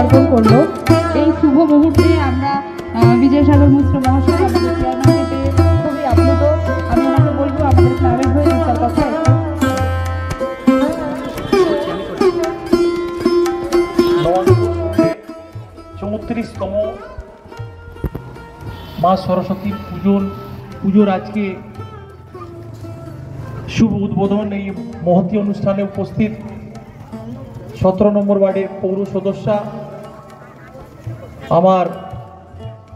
উদ্বোধন করলো। এই শুভ মুহূর্তে আমরা বিজয়সাগর মিশ্র মহাশয় আমাদের চেয়ারম্যানকে পেয়ে খুবই আপ্লুত। আমি ওনাকে বলবো আমাদের ক্লাবের হয়ে দু চার কথা। 34তম মা সরস্বতীর পুজোর আজকে শুভ উদ্বোধন। এই মহতী অনুষ্ঠানে উপস্থিত 17 নম্বর ওয়ার্ডের পৌর সদস্যা আমার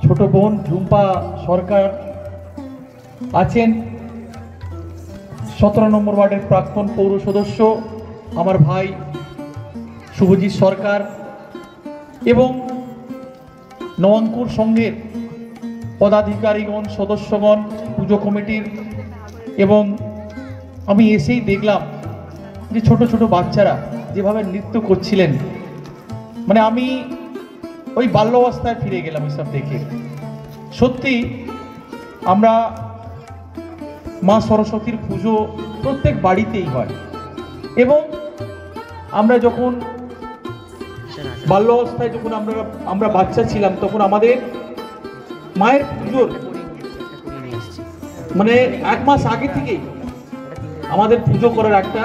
ছোট বোন ঝুম্পা সরকার আছেন, 17 নম্বর ওয়ার্ডের প্রাক্তন পৌর সদস্য আমার ভাই শুভজিৎ সরকার এবং নবাঙ্কুর সংঘের পদাধিকারীগণ, সদস্যগণ, পুজো কমিটির। এবং আমি এসেই দেখলাম যে ছোট ছোট বাচ্চারা যেভাবে নৃত্য করছিলেন, মানে আমি ওই বাল্যাবস্থায় ফিরে গেলাম এসব দেখে। সত্যি আমরা মা সরস্বতীর পুজো প্রত্যেক বাড়িতেই হয় এবং আমরা যখন বাল্যাবস্থায় যখন আমরা বাচ্চা ছিলাম তখন আমাদের মায়ের পুজোর মানে 1 মাস আগে থেকেই আমাদের পুজো করার একটা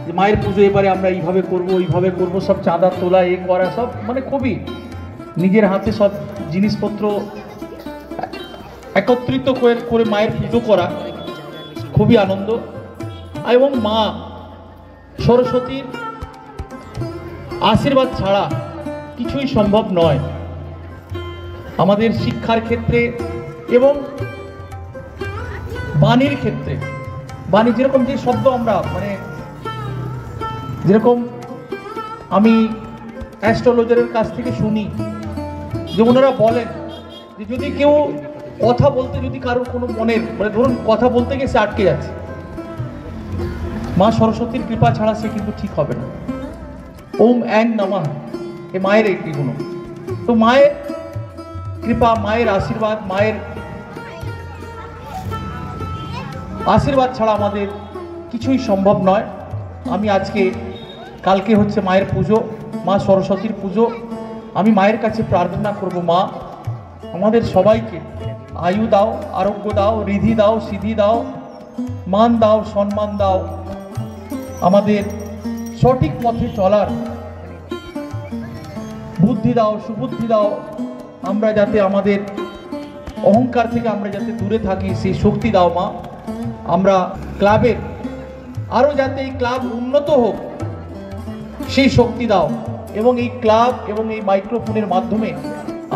যে মায়ের পুজো এবারে আমরা এইভাবে করব ওইভাবে করব, সব চাঁদা তোলা এ করা সব মানে খুবই নিজের হাতে সব জিনিসপত্র একত্রিত করে মায়ের পুজো করা খুবই আনন্দ। এবং মা সরস্বতীর আশীর্বাদ ছাড়া কিছুই সম্ভব নয় আমাদের শিক্ষার ক্ষেত্রে এবং বাণীর ক্ষেত্রে। বাণী যেরকম যে শব্দ আমরা মানে যেরকম আমি অ্যাস্ট্রোলজারের কাছ থেকে শুনি যে ওনারা বলেন যে যদি কেউ কথা বলতে যদি কারোর কোনো মনের মানে ধরুন কথা বলতে গিয়ে সে আটকে যাচ্ছে, মা সরস্বতীর কৃপা ছাড়া সে কিন্তু ঠিক হবে না। ওম অ্যাং নমঃ এ মায়ের একটি গুণ। তো মায়ের কৃপা, মায়ের আশীর্বাদ, মায়ের আশীর্বাদ ছাড়া আমাদের কিছুই সম্ভব নয়। আমি কালকে হচ্ছে মায়ের পুজো, মা সরস্বতীর পুজো। আমি মায়ের কাছে প্রার্থনা করব, মা আমাদের সবাইকে আয়ু দাও, আরোগ্য দাও, রিধি দাও, সিদ্ধি দাও, মান দাও, সম্মান দাও, আমাদের সঠিক পথে চলার বুদ্ধি দাও, সুবুদ্ধি দাও। আমরা যাতে আমাদের অহংকার থেকে আমরা যাতে দূরে থাকি সেই শক্তি দাও মা। আমরা ক্লাবের আরও যাতে এই ক্লাব উন্নত হোক সেই শক্তি দাও এবং এই ক্লাব এবং এই মাইক্রোফোনের মাধ্যমে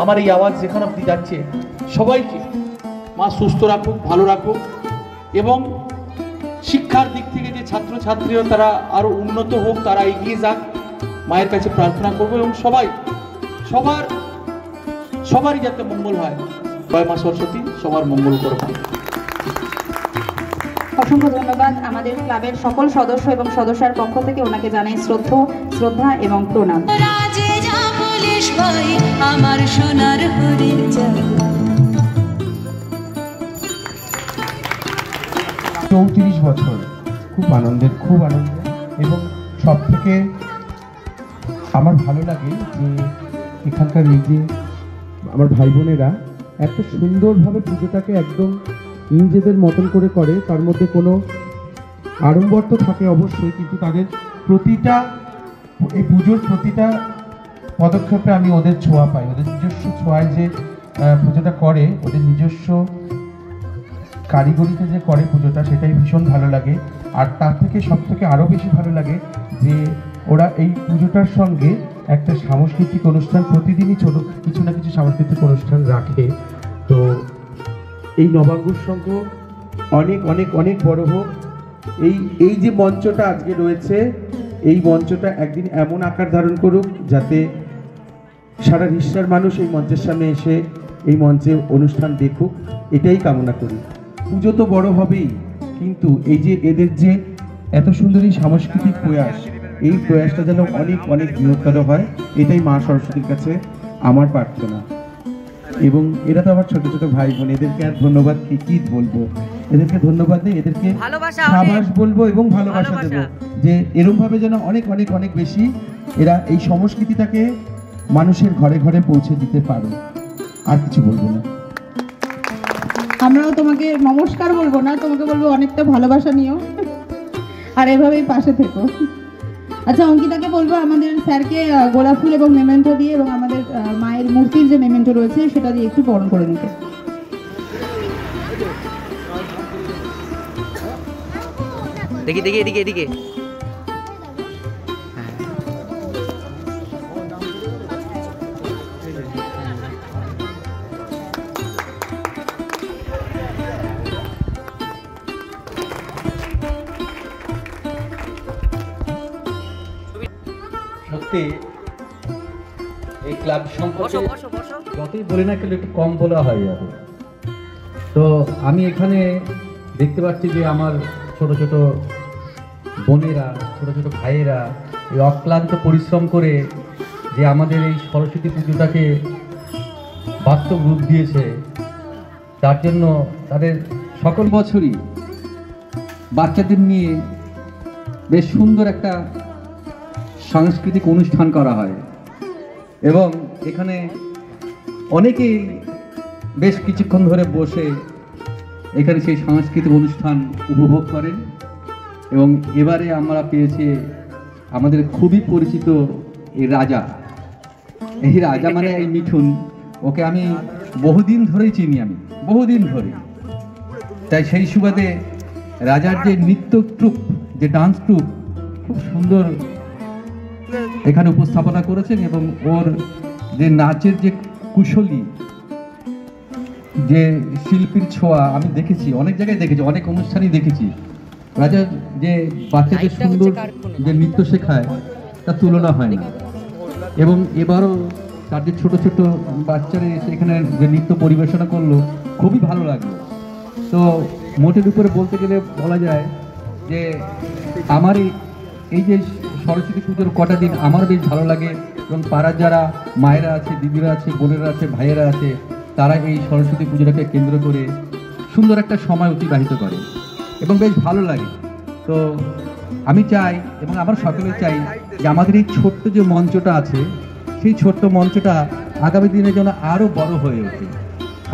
আমার এই আওয়াজ যেখানে অবধি যাচ্ছে সবাইকে মা সুস্থ রাখুক, ভালো রাখুক এবং শিক্ষার দিক থেকে যে ছাত্রছাত্রীরা তারা আরও উন্নত হোক, তারা এগিয়ে যাক, মায়ের কাছে প্রার্থনা করবো এবং সবারই যাতে মঙ্গল হয়। জয় মা সরস্বতী, সবার মঙ্গল করবে। অসংখ্য ধন্যবাদ। আমাদের ক্লাবের সকল সদস্য এবং সদস্যের পক্ষ থেকে ওনাকে জানাই শ্রদ্ধা এবং প্রণাম। আমার সোনার হরিণ 34 বছর খুব আনন্দের এবং সব থেকে আমার ভালো লাগে যে এখানকার এই যে আমার ভাই বোনেরা এত সুন্দরভাবে পুজোটাকে একদম নিজেদের মতন করে। তার মধ্যে কোনো আড়ম্বর তো থাকে অবশ্যই, কিন্তু তাদের এই পুজোর প্রতিটা পদক্ষেপে আমি ওদের ছোঁয়া পাই। ওদের নিজস্ব ছোঁয়ায় যে পুজোটা করে, ওদের নিজস্ব কারিগরিতে যে করে পুজোটা, সেটাই ভীষণ ভালো লাগে। আর তার থেকে সবথেকে আরও বেশি ভালো লাগে যে ওরা এই পুজোটার সঙ্গে একটা সাংস্কৃতিক অনুষ্ঠান প্রতিদিনই ছোট কিছু না কিছু সাংস্কৃতিক অনুষ্ঠান রাখে। তো এই নবাঙ্কুর সংঘ অনেক অনেক অনেক বড় হোক। এই যে মঞ্চটা আজকে রয়েছে, এই মঞ্চটা একদিন এমন আকার ধারণ করুক যাতে সারা বিশ্বের মানুষ এই মঞ্চের সামনে এসে এই মঞ্চে অনুষ্ঠান দেখুক, এটাই কামনা করি। পুজো তো বড় হবেই, কিন্তু এই যে এদের যে এত সুন্দর এই সাংস্কৃতিক প্রয়াস, এই প্রয়াসটা যেন অনেক অনেক বৃহত্তর হয়, এটাই মা সরস্বতীর কাছে আমার প্রার্থনা। এবং এরা তো আমার ছোট ছোট ভাই বোন, এদেরকে আর ধন্যবাদ কি বলবো, এদেরকে ধন্যবাদ দিই, এদেরকে সাবাস বলবো এবং ভালোবাসা দেবো যে এরকম ভাবে যেন অনেক অনেক অনেক বেশি এরা এই সংস্কৃতিটাকে মানুষের ঘরে ঘরে পৌঁছে দিতে পারো। আর কিছু বলবো না। আমরাও তোমাকে নমস্কার বলবো না, তোমাকে বলবো অনেকটা ভালোবাসা নিও আর এভাবেই পাশে থেকো। আচ্ছা, অঙ্কিতাকে বলবো আমাদের স্যারকে গোলাপ ফুল এবং মেমেন্টো দিয়ে এবং আমাদের মায়ের মূর্তির যে মেমেন্টো রয়েছে সেটা দিয়ে একটু বরণ করে নিতে। দেখি দেখি এদিকে এদিকে। সত্যি এই ক্লাব সম্পর্কে বসো বসো বসো। যতই বলি না কেন একটু কম বলা হয় যাবে। তো আমি এখানে দেখতে পাচ্ছি যে আমার ছোট ছোট বোনেরা, ছোট ছোট ভাইয়েরা এই অক্লান্ত পরিশ্রম করে যে আমাদের এই সরস্বতী পুজোটাকে বাস্তব রূপ দিয়েছে, তার জন্য তাদের সকল বছরই বাচ্চাদের নিয়ে বেশ সুন্দর একটা সাংস্কৃতিক অনুষ্ঠান করা হয় এবং এখানে অনেকেই বেশ কিছুক্ষণ ধরে বসে এখানে সেই সাংস্কৃতিক অনুষ্ঠান উপভোগ করেন। এবং এবারে আমরা পেয়েছি আমাদের খুবই পরিচিত এই রাজা। এই রাজা মানে এই মিঠুন, ওকে আমি বহুদিন ধরেই চিনি, আমি বহুদিন ধরে। তাই সেই সুবাদে রাজার যে নৃত্য ট্রুপ, যে ডান্স ট্রুপ খুব সুন্দর এখানে উপস্থাপনা করেছেন এবং ওর যে নাচের যে কুশলী, যে শিল্পীর ছোঁয়া আমি দেখেছি, অনেক জায়গায় দেখেছি, অনেক অনুষ্ঠানই দেখেছি। রাজা যে বাচ্চাদের সুন্দর যে নৃত্য শেখায় তার তুলনা হয় না। এবং এবারও তার যে ছোট ছোট বাচ্চারা এসে এখানে যে নৃত্য পরিবেশনা করলো খুবই ভালো লাগলো। তো মোটের উপরে বলতে গেলে বলা যায় যে আমার এই যে সরস্বতী পুজোর কটা দিন আমার বেশ ভালো লাগে এবং পাড়ার যারা মায়েরা আছে, দিদিরা আছে, বোনেরা আছে, ভাইয়েরা আছে, তারা এই সরস্বতী পুজোটাকে কেন্দ্র করে সুন্দর একটা সময় অতিবাহিত করে এবং বেশ ভালো লাগে। তো আমি চাই এবং আমরা সকলে চাই যে আমাদের এই ছোট্ট যে মঞ্চটা আছে সেই ছোট্ট মঞ্চটা আগামী দিনে যেন আরও বড় হয়ে ওঠে,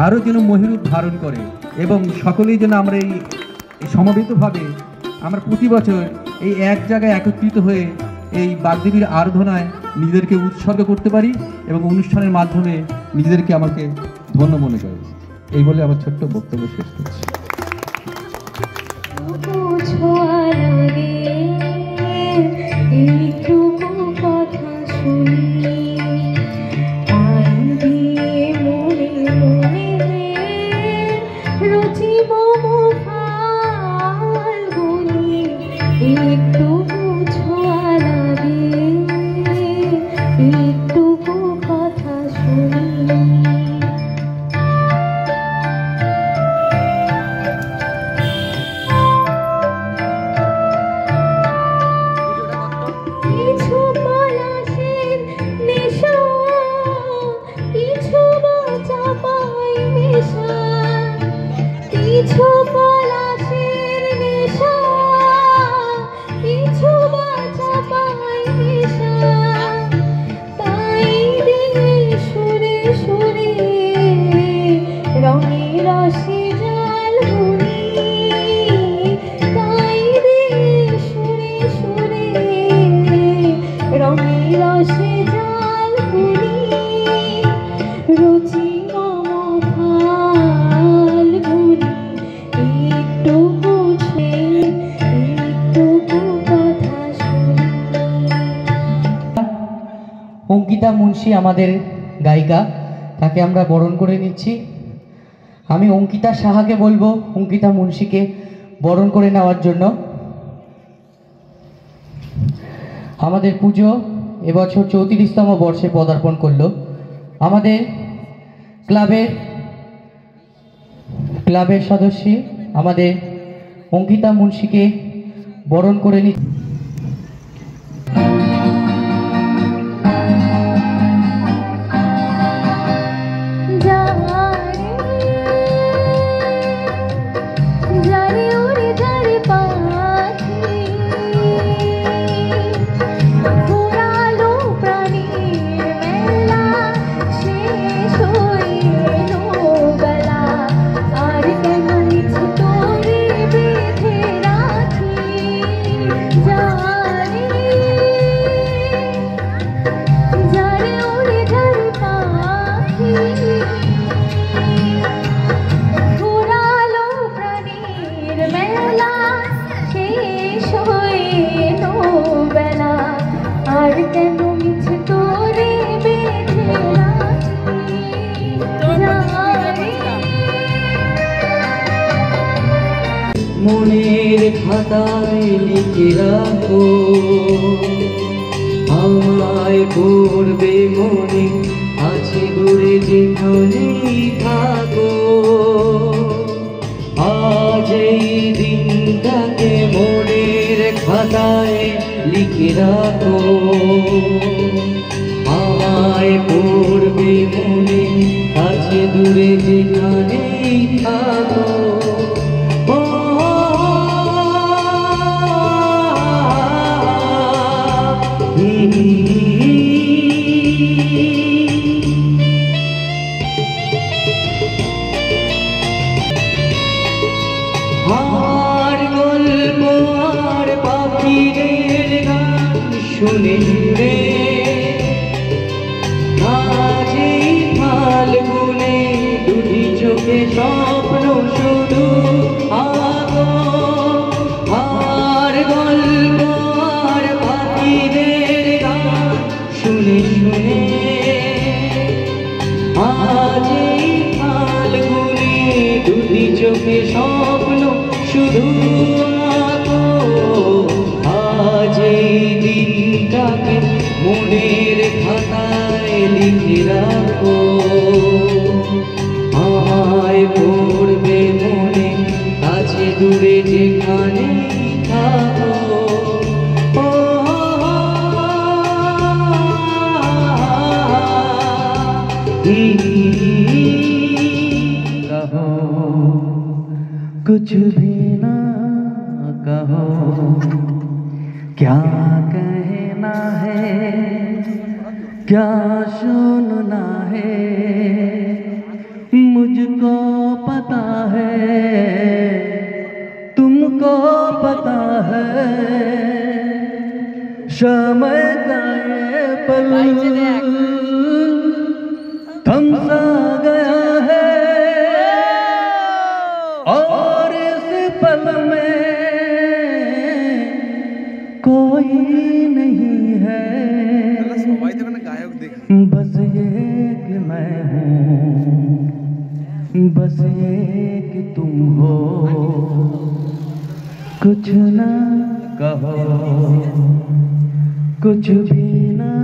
আরও যেন মহিরূপ ধারণ করে এবং সকলেই যেন আমরা এই সমবেতভাবে আমরা প্রতি বছর এই এক জায়গায় একত্রিত হয়ে এই বাগদেবীর আরাধনায় নিজেদেরকে উৎসর্গ করতে পারি এবং অনুষ্ঠানের মাধ্যমে নিজেদেরকে আমাকে ধন্য মনে করি। এই বলে আমার ছোট্ট বক্তব্য শেষ করছি। অঙ্কিতা মুন্সি আমাদের গায়িকা, তাকে আমরা বরণ করে নিচ্ছি। আমি অঙ্কিতা সাহাকে বলবো অঙ্কিতা মুন্সিকে বরণ করে নেওয়ার জন্য। আমাদের পুজো এবছর 34তম বর্ষে পদার্পণ করলো। আমাদের ক্লাবের সদস্য আমাদের অঙ্কিতা মুন্সিকে বরণ করে নিচ্ছি। পুরালো প্রাণীর মেলা খাতায় লিখে রাখো, আমায় পড়বে মনে আছে দূরে যেখানেই থাকো। আজ এই দিনটাকে মনের খাতায় লিখে রাখো, আমায় পড়বে মনে আছে দূরে যেখানেই থাকো। আর গল্প আর পাখিদের গান শুনে শুনে আজ এই ফাল্গুনে দুটি চোখে স্বপ্ন শুধু আগো। আর গল্প আর পাখিদের গান শুনে শুনে আজ এই ফাল্গুনে দুটি চোখে স্বপ্ন শুধু আগো। আজ এই দিনটাকে মনের খাতায় লিখে রাখো, আমায় পড়বে মনে আছে দূরে যেখানেই থাকো। कहो कुछ भी ना कहो, क्या कहना है क्या सुनना है, मुझको पता है तुमको पता है। समय का ये पल थम सा गया है और इस पल में कोई नहीं है, बस ये कि मैं हूँ, बस ये कि तुम हो। कुछ ना कहो कुछ भी ना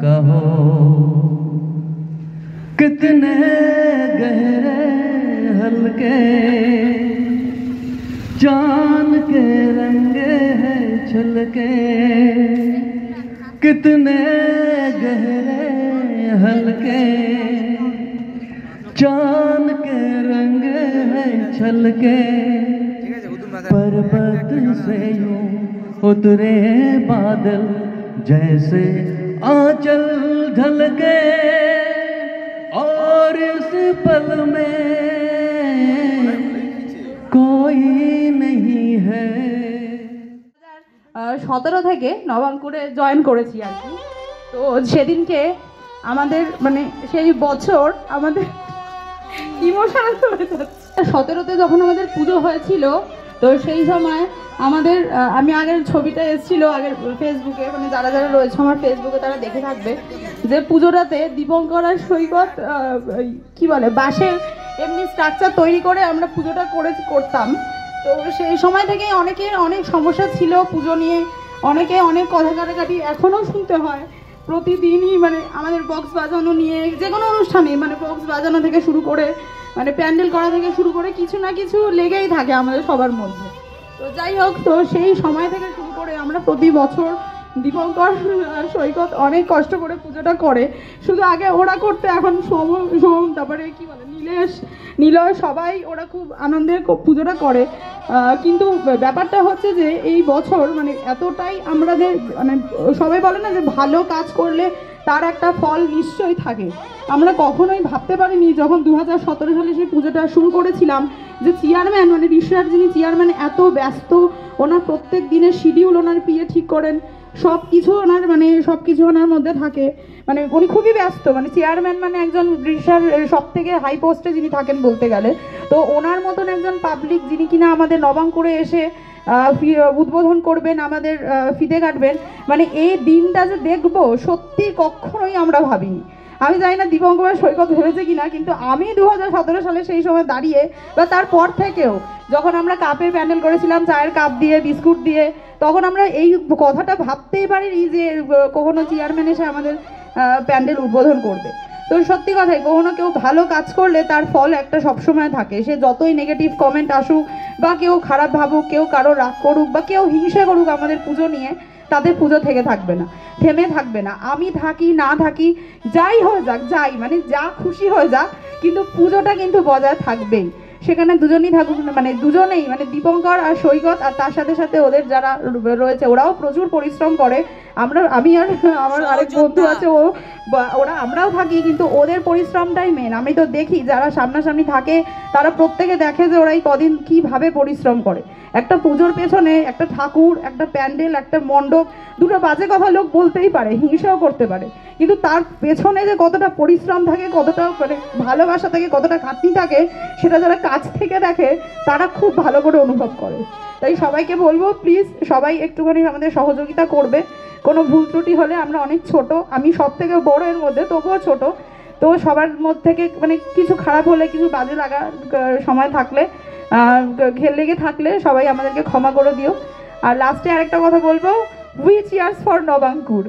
कहो, कितने गहरे हल्के चांद के रंगे हैं छलके, कितने गहरे हल्के चांद के रंगे हैं छलके। पर्वत से यूं उतरे बादल जैसे आंचल ढलके, और इस पल में कोई नहीं है। 17 থেকে নবাঙ্কুরে জয়েন করেছি আর কি। তো সেদিনকে আমাদের মানে সেই বছর আমাদের ইমোশনাল হয়ে যাচ্ছে। 17তে যখন আমাদের পুজো হয়েছিল, তো সেই সময় আমাদের আমি আগের ছবিটা এসেছিল আগের ফেসবুকে, মানে যারা যারা রয়েছে আমার ফেসবুকে তারা দেখে থাকবে যে পুজোটাতে দীপঙ্কর আর সৈকত কি বলে বাঁশের এমনি স্ট্রাকচার তৈরি করে আমরা পুজোটা করতাম। তো সেই সময় থেকেই অনেকের অনেক সমস্যা ছিল পুজো নিয়ে, অনেকে অনেক কথা কাটাকাটি এখনও শুনতে হয় প্রতিদিনই, মানে আমাদের বক্স বাজানো নিয়ে যে কোনো অনুষ্ঠানে, মানে বক্স বাজানো থেকে শুরু করে মানে প্যান্ডেল করা থেকে শুরু করে কিছু না কিছু লেগেই থাকে আমাদের সবার মধ্যে। তো যাই হোক, তো সেই সময় থেকে শুরু করে আমরা প্রতি বছর দীপঙ্কর আর সৈকত অনেক কষ্ট করে পুজোটা করে। শুধু আগে ওরা করতে, এখন সোম তারপরে কি বলে নীলয় সবাই ওরা খুব আনন্দে পুজোটা করে। কিন্তু ব্যাপারটা হচ্ছে যে এই বছর মানে এতটাই আমাদের মানে সবাই বলে না যে ভালো কাজ করলে তার একটা ফল নিশ্চয়ই থাকে। আমরা কখনোই ভাবতে পারিনি যখন 2017 সালে সেই পুজোটা শুরু করেছিলাম যে চেয়ারম্যান মানে ঋষার যিনি চেয়ারম্যান এত ব্যস্ত, ওনার প্রত্যেক দিনের শিডিউল ওনার পিএ ঠিক করেন, সব কিছু ওনার মধ্যে থাকে, মানে উনি খুবই ব্যস্ত, মানে চেয়ারম্যান মানে একজন ঋষার সব থেকে হাই পোস্টে যিনি থাকেন বলতে গেলে। তো ওনার মতন একজন পাবলিক যিনি কিনা আমাদের নবাঙ্কুরে এসে উদ্বোধন করবেন, আমাদের ফিতে কাটবেন, মানে এই দিনটা যে দেখবো সত্যি কখনোই আমরা ভাবিনি। আমি জানি না দীপঙ্কর সৈকত ভেবেছে কিনা, কিন্তু আমি 2017 সালে সেই সময় দাঁড়িয়ে বা তারপর থেকেও যখন আমরা কাপের প্যান্ডেল করেছিলাম চায়ের কাপ দিয়ে বিস্কুট দিয়ে, তখন আমরা এই কথাটা ভাবতেই পারিনি যে কখনো চেয়ারম্যান এসে আমাদের প্যান্ডেল উদ্বোধন করবে। তো সত্যি কথাই কখনো কেউ ভালো কাজ করলে তার ফল একটা সবসময় থাকে, সে যতই নেগেটিভ কমেন্ট আসুক বা কেউ খারাপ ভাবুক, কেউ কারো রাগ করুক বা কেউ হিংসা করুক আমাদের পুজো নিয়ে, তাদের পুজো থেকে থাকবে না, থেমে থাকবে না। আমি থাকি না থাকি, যাই হয়ে যাক, যাই মানে যা খুশি হয়ে যাক, কিন্তু পুজোটা কিন্তু বজায় থাকবেই। সেখানে দুজনেই থাকুক, মানে দুজনেই, মানে দীপঙ্কর আর সৈকত আর তার সাথে সাথে ওদের যারা রয়েছে ওরাও প্রচুর পরিশ্রম করে। আমি আর আমার আরেক বন্ধু আছে ওরা আমরাও থাকি, কিন্তু ওদের পরিশ্রমটাই মেন। আমি তো দেখি যারা সামনাসামনি থাকে তারা প্রত্যেকে দেখে যে ওরা এই কদিন কীভাবে পরিশ্রম করে। একটা পুজোর পেছনে একটা ঠাকুর, একটা প্যান্ডেল, একটা মণ্ডপ, দুটো বাজে কথা লোক বলতেই পারে, হিংসাও করতে পারে, কিন্তু তার পেছনে যে কতটা পরিশ্রম থাকে, কতটা মানে ভালোবাসা থাকে, কতটা খাটনি থাকে, সেটা যারা কাছ থেকে দেখে তারা খুব ভালো করে অনুভব করে। তাই সবাইকে বলবো প্লিজ সবাই একটুখানি আমাদের সহযোগিতা করবে। কোনো ভুল ত্রুটি হলে আমরা অনেক ছোট, আমি সব থেকে বড় এর মধ্যে, তবুও ছোট, তো সবার মধ্যে থেকে মানে কিছু খারাপ হলে, কিছু বাজে লাগা সময় থাকলে, ঘের লেগে থাকলে সবাই আমাদেরকে ক্ষমা করে দিও। আর লাস্টে আরেকটা কথা বলবো, উই চিয়ার্স ফর নবাঙ্কুর।